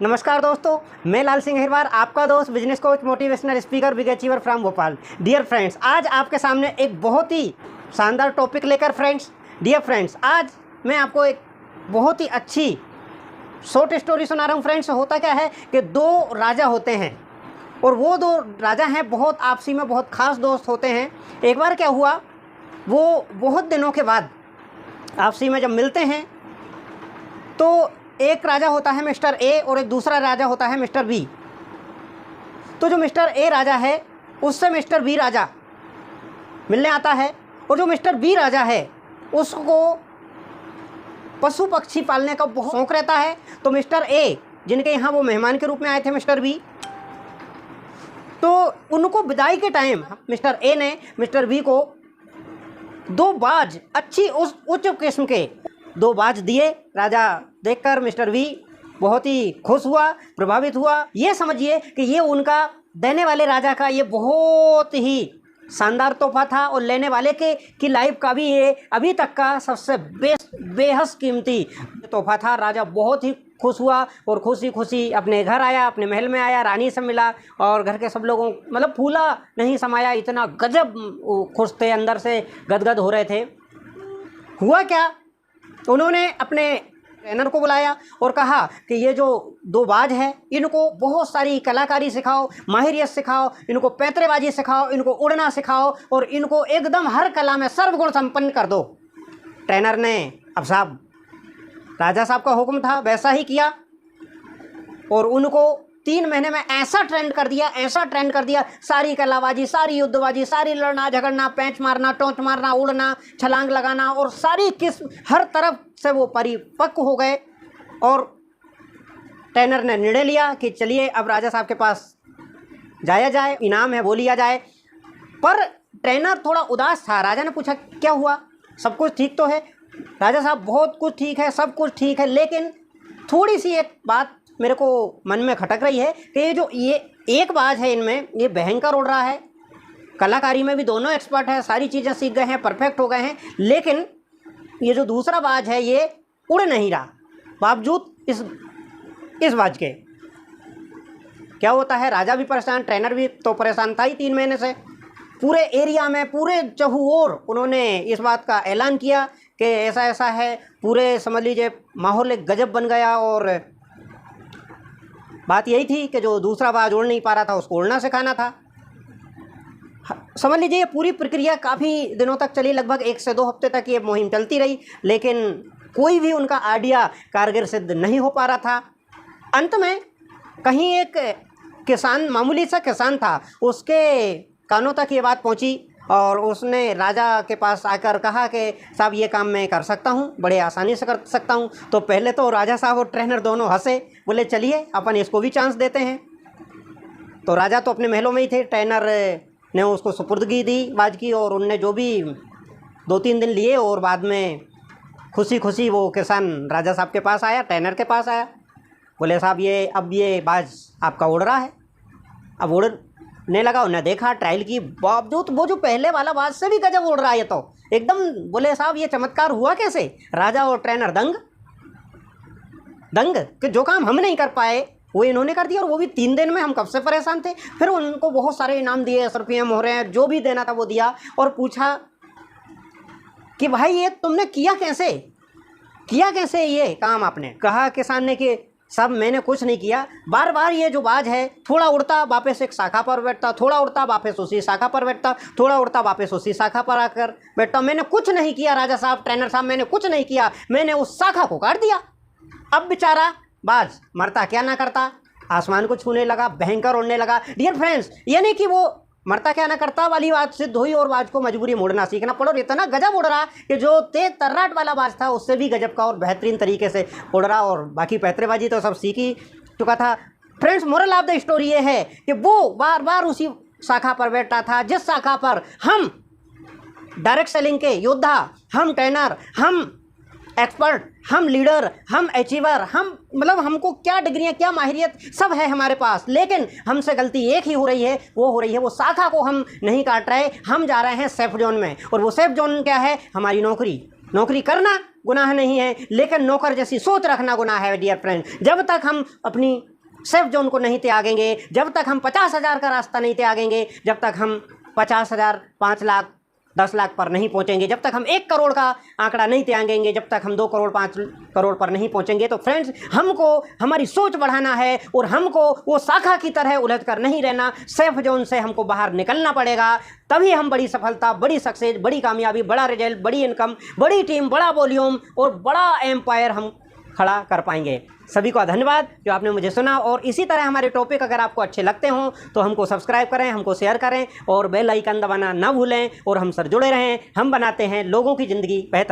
नमस्कार दोस्तों, मैं लाल सिंह हिरवार, आपका दोस्त, business coach, motivational speaker, big achiever from Bhopal. Dear friends, आज आपके सामने एक बहुत ही शानदार टॉपिक लेकर डियर फ्रेंड्स, आज मैं आपको एक बहुत ही अच्छी शॉर्ट स्टोरी सुना रहा हूँ। फ्रेंड्स, होता क्या है कि दो राजा होते हैं और वो दो राजा हैं, बहुत आपसी में बहुत ख़ास दोस्त होते हैं। एक बार क्या हुआ, वो बहुत दिनों के बाद आपसी में जब मिलते हैं तो एक राजा होता है मिस्टर ए और एक दूसरा राजा होता है मिस्टर बी। तो जो मिस्टर ए राजा है उससे मिस्टर बी राजा मिलने आता है और जो मिस्टर बी राजा है उसको पशु पक्षी पालने का बहुत शौक रहता है। तो मिस्टर ए, जिनके यहाँ वो मेहमान के रूप में आए थे मिस्टर बी, तो उनको विदाई के टाइम मिस्टर ए ने मिस्टर बी को दो बाज, अच्छी उच्च किस्म के दो बाज दिए। राजा देखकर मिस्टर बी बहुत ही खुश हुआ, प्रभावित हुआ। ये समझिए कि ये उनका देने वाले राजा का ये बहुत ही शानदार तोहफा था और लेने वाले की लाइफ का भी ये अभी तक का सबसे बेहद कीमती तोहफा था। राजा बहुत ही खुश हुआ और खुशी खुशी अपने घर आया, अपने महल में आया, रानी से मिला और घर के सब लोगों मतलब फूला नहीं समाया, इतना गजब खुश थे, अंदर से गदगद हो रहे थे। हुआ क्या, उन्होंने अपने ट्रेनर को बुलाया और कहा कि ये जो दो बाज है इनको बहुत सारी कलाकारी सिखाओ, माहिरियत सिखाओ, इनको पैतरेबाजी सिखाओ, इनको उड़ना सिखाओ और इनको एकदम हर कला में सर्वगुण संपन्न कर दो। ट्रेनर ने अब साहब राजा साहब का हुक्म था वैसा ही किया और उनको 3 महीने में ऐसा ट्रेंड कर दिया, सारी कलाबाजी, सारी युद्धबाजी, सारी लड़ना झगड़ना, पैंच मारना, टोंच मारना, उड़ना, छलांग लगाना और सारी किस्म हर तरफ से वो परिपक्व हो गए। और ट्रेनर ने निर्णय लिया कि चलिए अब राजा साहब के पास जाया जाए, इनाम है वो लिया जाए। पर ट्रेनर थोड़ा उदास था। राजा ने पूछा क्या हुआ, सब कुछ ठीक तो है? राजा साहब बहुत कुछ ठीक है, सब कुछ ठीक है, लेकिन थोड़ी सी एक बात मेरे को मन में खटक रही है कि ये एक बाज है, इनमें ये भयंकर उड़ रहा है, कलाकारी में भी दोनों एक्सपर्ट है, सारी चीज़ें सीख गए हैं, परफेक्ट हो गए हैं, लेकिन ये जो दूसरा बाज है ये उड़ नहीं रहा। बावजूद इस बाज के क्या होता है, राजा भी परेशान, ट्रेनर भी तो परेशान था ही 3 महीने से। पूरे एरिया में, पूरे चहुओर उन्होंने इस बात का ऐलान किया कि ऐसा ऐसा है, पूरे समझ लीजिए माहौल एक गजब बन गया। और बात यही थी कि जो दूसरा बाज उड़ नहीं पा रहा था उसको उड़ना सिखाना था। समझ लीजिए ये पूरी प्रक्रिया काफ़ी दिनों तक चली, लगभग 1 से 2 हफ्ते तक ये मुहिम चलती रही, लेकिन कोई भी उनका आइडिया कारगर सिद्ध नहीं हो पा रहा था। अंत में कहीं एक किसान, मामूली सा किसान था, उसके कानों तक ये बात पहुंची और उसने राजा के पास आकर कहा कि साहब ये काम मैं कर सकता हूँ, बड़े आसानी से कर सकता हूँ। तो पहले तो राजा साहब और ट्रेनर दोनों हंसे, बोले चलिए अपन इसको भी चांस देते हैं। तो राजा तो अपने महलों में ही थे, ट्रेनर ने उसको सुपुर्दगी दी बाज की और उनने जो भी 2-3 दिन लिए और बाद में खुशी खुशी वो किसान राजा साहब के पास आया, ट्रेनर के पास आया, बोले साहब अब ये बाज आपका उड़ रहा है। अब उड़ने लगा, उन्हें देखा, ट्रायल की, बावजूद वो जो पहले वाला बाज से भी गजब उड़ रहा है, ये तो एकदम। बोले साहब ये चमत्कार हुआ कैसे? राजा और ट्रेनर दंग कि जो काम हम नहीं कर पाए वो इन्होंने कर दिया और वो भी 3 दिन में। हम कब से परेशान थे। फिर उनको बहुत सारे इनाम दिए, SRPM हो रहे हैं, जो भी देना था वो दिया और पूछा कि भाई ये तुमने किया कैसे ये काम आपने? कहा किसान ने कि साहब मैंने कुछ नहीं किया, बार बार ये जो बाज है थोड़ा उड़ता वापस एक शाखा पर बैठता, थोड़ा उड़ता वापस उसी शाखा पर बैठता, थोड़ा उड़ता वापस उसी शाखा पर आकर बैठता। मैंने कुछ नहीं किया राजा साहब, ट्रेनर साहब, मैंने कुछ नहीं किया, मैंने उस शाखा को काट दिया। अब बेचारा बाज मरता क्या ना करता, आसमान को छूने लगा, भयंकर उड़ने लगा। डियर फ्रेंड्स, ये नहीं कि वो मरता क्या ना करता वाली बात सिद्ध हुई और बाज को मजबूरी मुड़ना सीखना पड़ा और इतना गजब उड़ रहा कि जो तेज तर्राट वाला बाज था उससे भी गजब का और बेहतरीन तरीके से उड़ रहा और बाकी पैतरेबाजी तो सब सीख ही चुका था। Friends, moral of the story ये है कि वो बार बार उसी शाखा पर बैठा था जिस शाखा पर हम डायरेक्ट सेलिंग के योद्धा, हम ट्रेनर, हम एक्सपर्ट, हम लीडर, हम अचीवर, हम मतलब हमको क्या डिग्रियां, क्या माहिरियत सब है हमारे पास, लेकिन हमसे गलती एक ही हो रही है, वो शाखा को हम नहीं काट रहे, हम जा रहे हैं सेफ जोन में। और वो सेफ जोन क्या है? हमारी नौकरी, नौकरी करना गुनाह नहीं है, लेकिन नौकर जैसी सोच रखना गुनाह है डियर फ्रेंड। जब तक हम अपनी सेफ जोन को नहीं त्यागेंगे, जब तक हम 50,000 का रास्ता नहीं त्यागेंगे, जब तक हम 50,000, 5 लाख, 10 लाख पर नहीं पहुंचेंगे, जब तक हम 1 करोड़ का आंकड़ा नहीं त्यागेंगे, जब तक हम 2 करोड़ 5 करोड़ पर नहीं पहुंचेंगे, तो फ्रेंड्स हमको हमारी सोच बढ़ाना है और हमको वो शाखा की तरह उलझ कर नहीं रहना। सेफ जोन से हमको बाहर निकलना पड़ेगा, तभी हम बड़ी सफलता, बड़ी सक्सेस, बड़ी कामयाबी, बड़ा रिजल्ट, बड़ी इनकम, बड़ी टीम, बड़ा वॉल्यूम और बड़ा एम्पायर हम खड़ा कर पाएंगे। सभी को धन्यवाद जो आपने मुझे सुना, और इसी तरह हमारे टॉपिक अगर आपको अच्छे लगते हों तो हमको सब्सक्राइब करें, हमको शेयर करें और बेल आइकन दबाना ना भूलें, और हम सर जुड़े रहें। हम बनाते हैं लोगों की ज़िंदगी बेहतर।